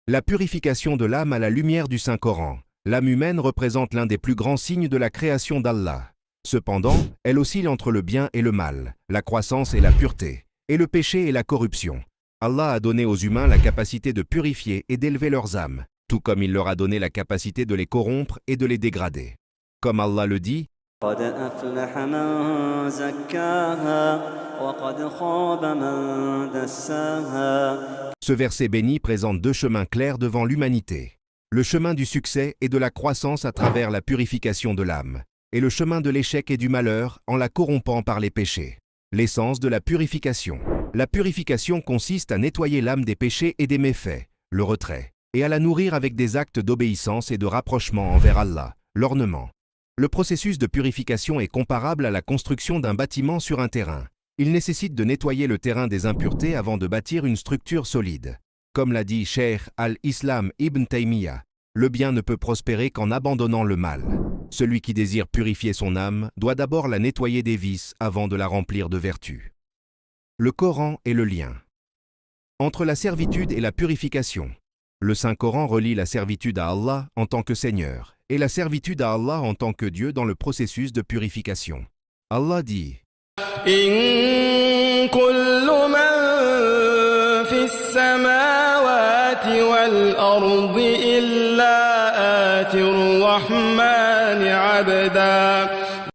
La purification de l'âme à la lumière du Saint-Coran. L'âme humaine représente l'un des plus grands signes de la création d'Allah. Cependant, elle oscille entre le bien et le mal, la croissance et la pureté, et le péché et la corruption. Allah a donné aux humains la capacité de purifier et d'élever leurs âmes, tout comme il leur a donné la capacité de les corrompre et de les dégrader. Comme Allah le dit, قد أفلح من زكاها وقد خاب من دساها. ce verset béni présente deux chemins clairs devant l'humanité. Le chemin du succès et de la croissance à travers la purification de l'âme, et le chemin de l'échec et du malheur en la corrompant par les péchés. L'essence de la purification. La purification consiste à nettoyer l'âme des péchés et des méfaits, le retrait, et à la nourrir avec des actes d'obéissance et de rapprochement envers Allah, l'ornement. Le processus de purification est comparable à la construction d'un bâtiment sur un terrain. Il nécessite de nettoyer le terrain des impuretés avant de bâtir une structure solide. Comme l'a dit Cheikh al-Islam ibn Taymiyyah, le bien ne peut prospérer qu'en abandonnant le mal. Celui qui désire purifier son âme doit d'abord la nettoyer des vices avant de la remplir de vertus. Le Coran est le lien entre la servitude et la purification. Le Saint-Coran relie la servitude à Allah en tant que Seigneur et la servitude à Allah en tant que Dieu dans le processus de purification. Allah dit إن كل من في السماوات والأرض إلا آتي الرحمن عبدا.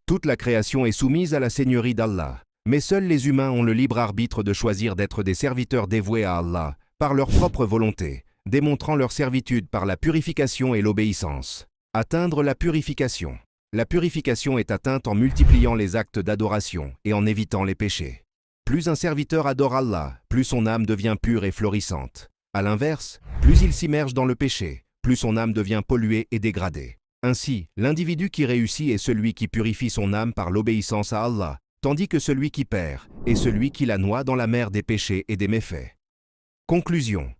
Toute la création est soumise à la seigneurie d'Allah, mais seuls les humains ont le libre arbitre de choisir d'être des serviteurs dévoués à Allah par leur propre volonté, démontrant leur servitude par la purification et l'obéissance. Atteindre la purification. La purification est atteinte en multipliant les actes d'adoration et en évitant les péchés. Plus un serviteur adore Allah, plus son âme devient pure et florissante. À l'inverse, plus il s'immerge dans le péché, plus son âme devient polluée et dégradée. Ainsi, l'individu qui réussit est celui qui purifie son âme par l'obéissance à Allah, tandis que celui qui perd est celui qui la noie dans la mer des péchés et des méfaits. Conclusion.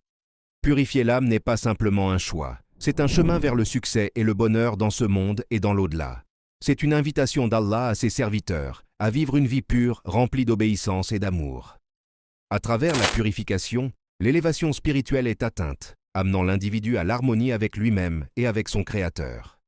Purifier l'âme n'est pas simplement un choix. C'est un chemin vers le succès et le bonheur dans ce monde et dans l'au-delà. C'est une invitation d'Allah à ses serviteurs à vivre une vie pure, remplie d'obéissance et d'amour. À travers la purification, l'élévation spirituelle est atteinte, amenant l'individu à l'harmonie avec lui-même et avec son Créateur.